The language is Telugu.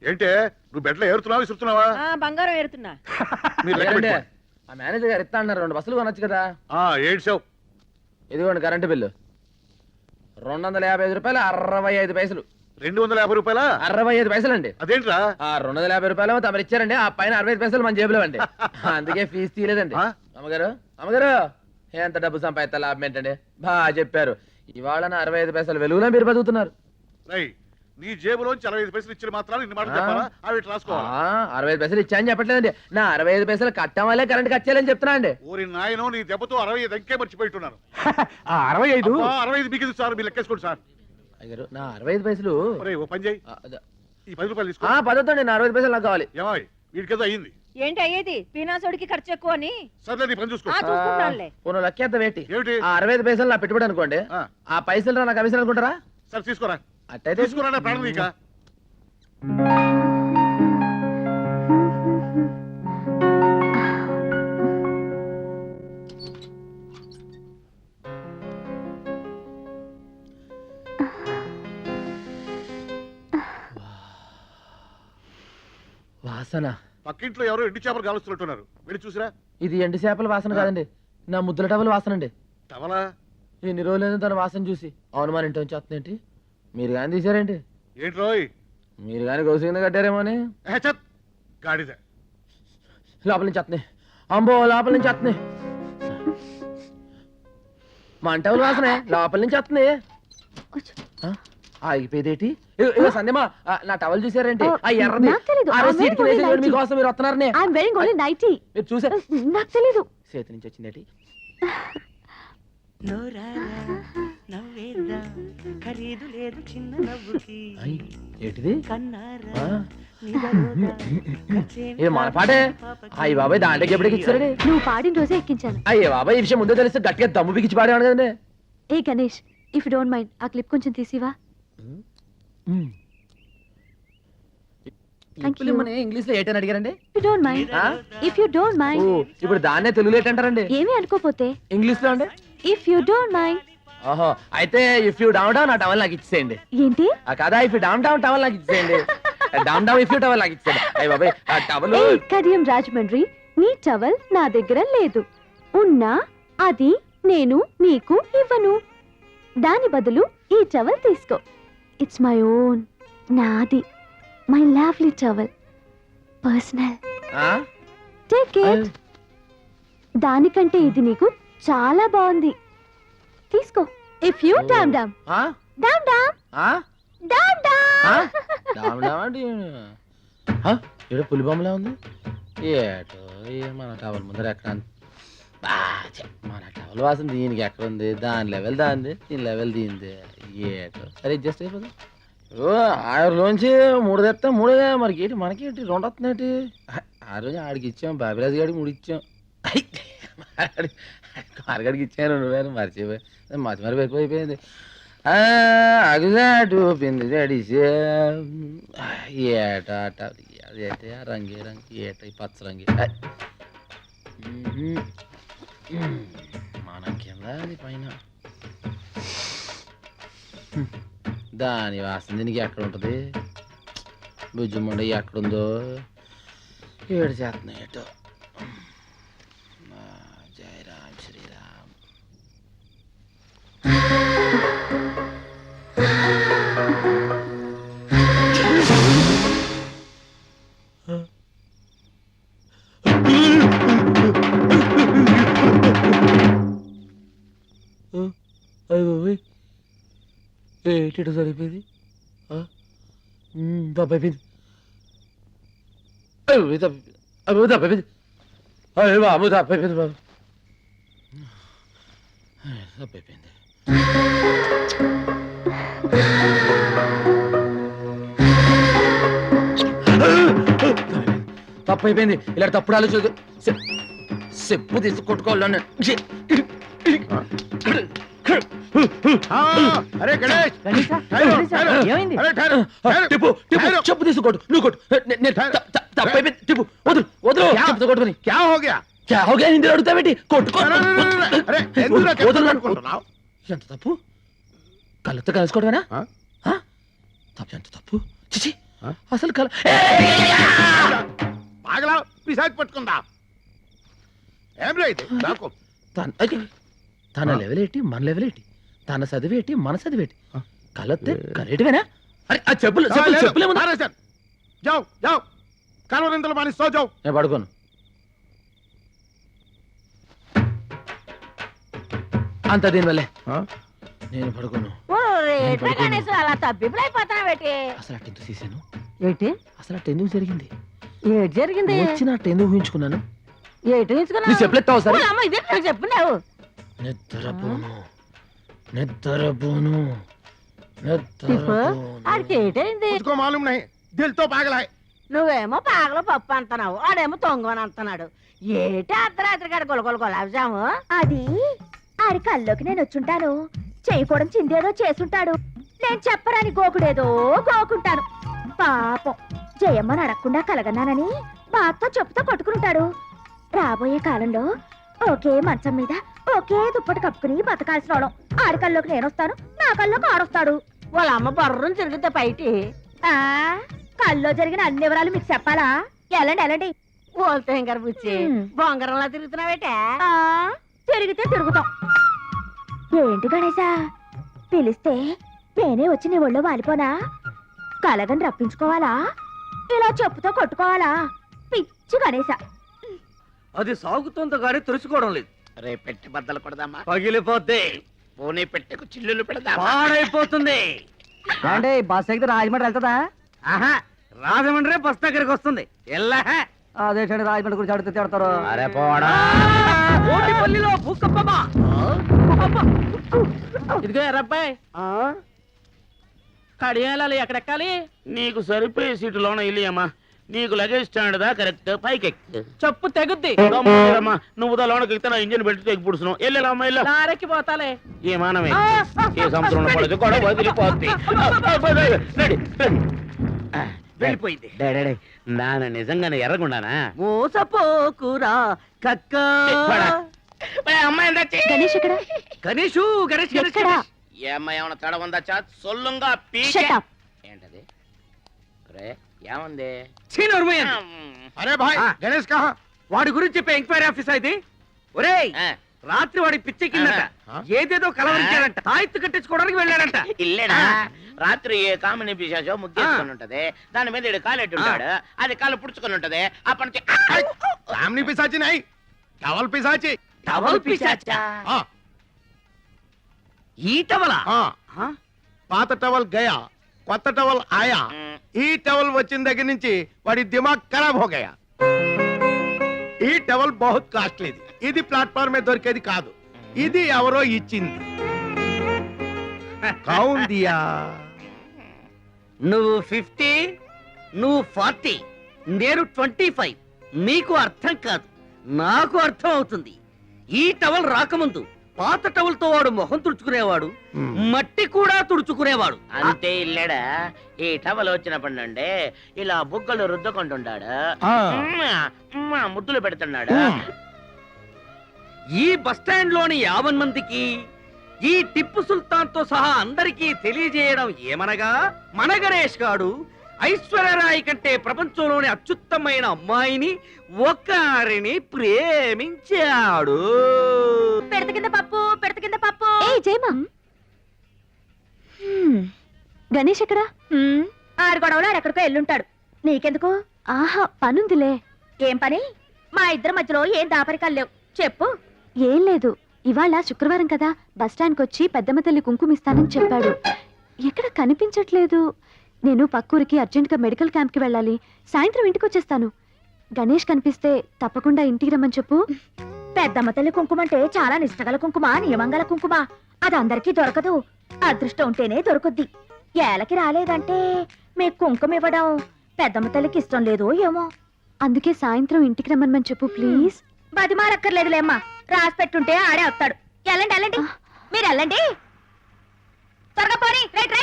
ఏంటే నువ్వు బెడ్లో ఏరుతున్నావా విసురుతున్నావా? బంగారం ఏరుతున్నా. మీరు లెక్క పెట్టుకోండి. ఆ మేనేజర్ గారు ఇస్తా అన్నారు 2 బస్సులు కొనొచ్చు కదా. ఏడ్చావు. ఇదిగోండి కరెంటు బిల్లు 255 రూపాయలు 65 పైసలు. 250 రూపాయలా? 65 పైసలు అండి. అదేంట్రా? 250 రూపాయలు తమరు ఇచ్చారండి, ఆ పైన 65 పైసలు మన జేబులో అండి. అందుకే ఫీజు తీయలేదండి. అమ్మగారు అమ్మగారు ఎంత డబ్బు సంపాదిస్తా లాభం ఏంటండి? బాగా చెప్పారు. ఇవాళ నా 65 పైసలు వెలుగులో మీరు బతుకుతున్నారు. నీ జేబులోంచి 65 పైసలు ఇచ్చిన మాత్రాలు ఇన్ని మాటలు చెప్పాలా? అవి రాసుకోవాలా? 65 పైసలు ఇచ్చాయని చెప్పట్లేదండి, నా 65 పైసలు కట్టడం వల్లే కరెంట్ కట్ చేయాలని చెప్తున్నా అండి. ఊరి నాయనో నీ దెబ్బతో 65 అంకే మర్చిపోయిట్టున్నారు. 65 మీకు సార్ మీరు లెక్కేసుకోండి సార్. అయ్యారు నా 65 పైసలు. ఓ పని చేయి, ఈ 10 రూపాయలు తీసుకో. పదొద్దండి, నా 65 పైసలు నాకు కావాలి. ఏమాయి వీడికేదో అయ్యింది. ఏంటి అయ్యేది? పీనాసోడికి ఖర్చు ఎక్కువ అని. సర్లే నీ పని చూసుకో. పోను లెక్కేద్దాం ఏంటి? ఏమిటి? 65 పైసలు నా పెట్టుబడి అనుకోండి, ఆ పైసలు నా కమిషన్ అనుకుంటారా? సరే తీసుకోరా. అట్టయితే తీసుకురా ప్రాణం నీక. వాసన పక్కింట్లో ఎవరో ఎండు చేపలు కాలుస్తున్నట్టున్నారు, వెళ్ళి చూసిరా. ఇది ఎండు చేపల వాసన కాదండి, నా ముద్దుల టవల్ వాసన అండి. టవలా? ఇన్ని రోజులేదు తన వాసన చూసి అవును ఇంటి వచ్చేస్తుందేంటి? మీరు కానీ తీసారేంటి? ఏంట్రోయ్ మీరు కానీ గౌసు కింద కట్టారేమో అని. గాడిద లోపల నుంచి వస్తున్నాయి, అంబో లోపల నుంచి వస్తున్నాయి. మంటవుల వాసనే లోపల నుంచి వస్తుంది. ఆగిపోయేదేటి? సందేమా నా టవల్ చూసారేంటి? ఎర్రది మీకోసం మీరు వస్తున్నారని మీరు చూసారు. నాకు తెలీదు. చేతి నుంచి వచ్చిందేటి? ఏంటిది? ఏ మన పాటే? అయ్యి బాబాయ్ దాంట్లోకి ఎప్పటికి ఇచ్చారండి? నువ్వు పాడిన రోజే ఎక్కించాను. అయ్యే బాబాయ్ ఈ విషయం ముందే తెలిస్తే గట్టిగా దమ్ము బిగించి పాడేవాడు కదండి. ఏ గణేష్, ఇఫ్ డోంట్ మైండ్ ఆ క్లిప్ కొంచెం తీసివా? ఇంగ్లీష్ లో ఏంటని అడిగారండి? ఇప్పుడు దాన్నే తెలుగులో ఏంటంటారండి? ఏమీ అనుకోపోతే ఇంగ్లీష్ లో అండి ఇఫ్ యూ డోంట్ మైండ్. ఓహో, అయితే ఇఫ్ యూ డౌన్ డౌన్ ఆ టవల్ నాకు ఇచ్చేయండి. ఏంటి? కదా if you down down towel నాకు ఇచ్చేయండి. Down down if you towel నాకు ఇచ్చేయండి. అయ్య బాబాయ్ ఆ టవల్. కడియం రాజమండ్రి, నీ టవల్ నా దగ్గర లేదు. ఉన్నా అది నేను నీకు ఇవ్వను. దాని బదులు ఈ టవల్ తీసుకో. ఇట్స్ మై ఓన్, నాది. My lovely towel, personal. Take it. దానికంటే ఇది నీకు చాలా బాగుంది, తీసుకో. ఇఫ్ యూ డామ్ డామ్ డామ్ డామ్ డామ్ డామ్ డామ్ అంటే ఏదో పులి బొమ్మలా ఉంది. ఏటో మన టవల్ ముందర ఎక్కడ? మన టవల్ వాసన దీనికి ఎక్కడ ఉంది? దాని లెవెల్ దాంది, దీని లెవెల్ దీంది. ఏటో సరే అడ్జస్ట్ అయిపోతుంది. 6లోంచి 3 తెస్తా, 3 మరి ఏంటి మనకేంటి 2 వస్తున్నాయి? ఆ రోజు ఆడికి ఇచ్చాం, బాబిరాజు గారికి 3 ఇచ్చాం, మార్గడికి ఇచ్చాను 2 వేలు. మర్చిపోయి మరి ఎక్కువైపోయింది. అగుజాటు పిండి తడిసే ఏట అదైతే రంగి రంగి ఏట పచ్చ రంగి మన కింద అది పైన. దాని వాసన దీనికి ఎక్కడ ఉంటుంది? భుజముండ ఎక్కడుందో ఏడు చేస్తున్నాయి. ఏటో జై రామ్ శ్రీరామ్. ఏంటి సరిపోయింది? తప్పైపోయింది, తప్పైపోయింది బాబు, తప్పైపోయింది బాబు, తప్పైపోయింది. తప్పైపోయింది. ఇలా తప్పుడు ఆలోచన చెప్పు తీసి కొట్టుకోవాలని. చెప్పు తీసుకోడు నువ్వు కొట్టు. హిందీలో అడుగుతావేంటి? కొట్టుకో. ఎంత తప్పు? కళ్ళతో కలుసుకోవడమేనా? తప్పు ఎంత తప్పు? చిచి అసలు కల బాగలా పిశాచి పట్టుకుందా ఏం లేదు నాకు తన లెవెల్ ఏంటి మన లెవెల్ ఏంటి తన చదివేటి మన చదివేటి కలత్తే కరెక్ట్వేనా అరే ఆ చెప్పులు చెప్పులు చెప్పులేమన్నా జావ్ జావ్ కలవరింతలు మానిస్తో జావ్ నేను పడుకోను అంత దీనివల్లే నేను పడుకోను అలా తబ్బిబ్బులైపోతున్నావేటి అసలు అటు ఎందుకు తీసాను ఏంటి అసలు అటు ఎందుకు జరిగింది ఏటి జరిగింది వచ్చినట్టు ఎందుకు ఊహించుకున్నాను ఏటి నీ తీసుకున్నావు చెప్పులెత్తావు సరే అమ్మ ఇదే నాకు చెప్పున్నావు నిద్రపోను నిద్రపోను ఆడికి ఏటైంది उसको मालूम नहीं दिल तो पागल है నువ్వేమో పాగల పప్పు అంటున్నావు ఆడేమో తొంగని అంటున్నాడు ఏటి అర్ధరాత్రి కాడ గొలగొల గులాబ్జాము అది ఆడి కల్లోకి నేను వచ్చుంటాను చేయకూడదు చిందేదో చేసుంటాడు నేను చెప్పరాని గోకుడేదో గోకుంటాను పాపం జయమ్మని అడగకుండా కలగన్నానని బాతో చెప్పుతో కొట్టుకుంటాడు రాబోయే కాలంలో ఒకే మంచం మీద ఒకే దుప్పటి కప్పుకుని బతకాల్సిన వాళ్ళం ఆడి కల్లోకి నేను వస్తాను నా కల్లోకి ఆడొస్తాడు వాళ్ళ అమ్మ బర్రం తిరిగితే బయటి ఆ కల్లో జరిగిన అన్ని వివరాలు మీకు చెప్పాలా ఎలాండి ఎలాండి ఓల్తే గారు బుచ్చి బొంగరంలా తిరుగుతున్నావేటే ఆ తిరిగితే తిరుగుతాం ఏంటి గణేశా పిలిస్తే నేనే వచ్చి నీ ఒళ్ళో వాలిపోనా కలగని రప్పించుకోవాలా ఇలా చెప్పుతో కొట్టుకోవాలా పిచ్చి గణేశా అది సాగుతుందో గానీ తెలుసుకోవడం లేదు రే పెట్టి బద్దలు కొడదామా పగిలిపోద్ది పోనీ పెట్టెకు చిల్లులు పెడదామా పాడైపోతుంది అంటే బస్ ఎక్కితే రాజమండ్రి వెళ్తుందా ఆహా రాజమండ్రి బస్ దగ్గరికి వస్తుంది ఎల్లా అదేంటండి రాజమండ్రి గురించి అడిగితే తిడతారు అరే పోడా ఓటిపల్లిలో భూకంపమా ఇదిగో ఎర్రబ్బాయి కడియాలి ఎక్కడెక్కాలి నీకు సరిపోయే సీటులోన ఇల్లియమ్మా నీకు లగేజ్ స్టాండ్ దా కరెక్ట్ పైకి ఎక్కు చెప్పు తెగుద్ది గమ్మునమ్మా, నువ్వు దా లోనకి ఎక్కితే నా ఇంజిన్ పెట్టి తెగి పుడుస్తున్నావు వెళ్ళాలమ్మా ఇల్లు నారెక్కి పోతాలే ఏ మానమే ఏ సంవత్సరంలో పడదు కూడా వదిలిపోద్ది నడి వెళ్ళిపోయింది నాన్న నిజంగానే ఎర్రగుండానా మోసపోకురా కక్క అమ్మాయి ఎందచ్చి గణేష్ ఎక్కడ గణేషు గణేష్ గణేష్ ఎక్కడా? ఏ అమ్మాయి ఏమన్నా తడ ఉందచ్చా సొల్లుంగా Shut up. ఏంటది రే ఏముంది अरे भाई गणेश कहाँ వాడి గురించి చెప్పే ఎంక్వైరీ ఆఫీస్ ఇది ఒరేయ్ ఆ, రాత్రి వాడి పిచ్చెక్కిందట ఆ? ఏదేదో కలవరించాడంట తాయెత్తు కట్టించుకోవడానికి వెళ్ళాడంట ఇల్లేనా రాత్రి ఏ కామిని పిశాచో ముగ్గేసుకొని ఉంటది దాని మీద ఈడు కాలెట్టి ఉంటాడు అది కాలు పుడుచుకొని ఉంటది అప్పటి నుంచి सामने पिशाची नहीं टवल पिशाची టవల్ పిశాచా हाँ ఈ టవలా हाँ ఆ? పాత టవల్ గయా కొత్త టవల్ ఆయా ఈ టవల్ వచ్చిన దగ్గర నుంచి వాడి దిమాగ్ ఖరాబ్ హో గయా ఈ టవల్ బహుత్ కాస్ట్లీది ఇది ప్లాట్ఫామ్ మీద దొరికేది కాదు ఇది ఎవరో ఇచ్చింది కౌన్ దియా నువ్వు 50 నువ్వు 40 నేను 25 మీకు అర్థం కాదు నాకు అర్థం అవుతుంది ఈ టవల్ రాకముందు పాత టవల్ తో వాడు మొహం తుడుచుకునేవాడు మట్టి కూడా తుడుచుకునేవాడు అంతే ఇల్లేడా ఈ టవల్ వచ్చినప్పటి నుండి ఇలా బుగ్గలు రుద్దుకుంటుంటాడు ముద్దులు పెడుతున్నాడు ఈ బస్ స్టాండ్ లోని 50 మందికి ఈ టిప్పు సుల్తాన్ తో సహా అందరికీ తెలియజేయడం ఏమనగా మన గణేష్ గాడు ఐశ్వర్యరాయ్ కంటే ప్రపంచంలోని అత్యుత్తమైన అమ్మాయిని ఒక్కరిని ప్రేమించాడు పెడత కింద పప్పు ఏ జయమా గణేష్ ఎక్కడా ఆరు గొడవలో ఆడెక్కడికో ఎల్లుంటాడు నీకెందుకు ఆహా పనుందిలే ఏం పని మా ఇద్దరి మధ్యలో ఏం దాపరికాలు లేవు చెప్పు ఏం లేదు ఇవాళ శుక్రవారం కదా బస్టాండ్కి వచ్చి పెద్దమ్మ తల్లి కుంకుమిస్తానని చెప్పాడు ఎక్కడ కనిపించట్లేదు నేను పక్కూరికి అర్జెంట్గా మెడికల్ క్యాంప్కి వెళ్ళాలి సాయంత్రం ఇంటికి వచ్చేస్తాను గణేష్ కనిపిస్తే తప్పకుండా ఇంటికి రమ్మని చెప్పు పెద్దమ్మ తల్లి కుంకుమ అంటే చాలా నిష్టగల కుంకుమ నియమంగల కుంకుమ అది అందరికీ దొరకదు అదృష్టం ఉంటేనే దొరుకుద్ది ఏలకి రాలేదంటే మీకు కుంకుమ ఇవ్వడం పెద్దమ్మ తల్లికి ఇష్టం లేదో ఏమో అందుకే సాయంత్రం ఇంటికి రమ్మని చెప్పు ప్లీజ్ బతిమాలక్కర్లేదులేమ్మా రాసి పెట్టుంటే ఆడే వస్తాడు వెళ్ళండి మీరు వెళ్ళండి త్వరగా పోనీ రైట్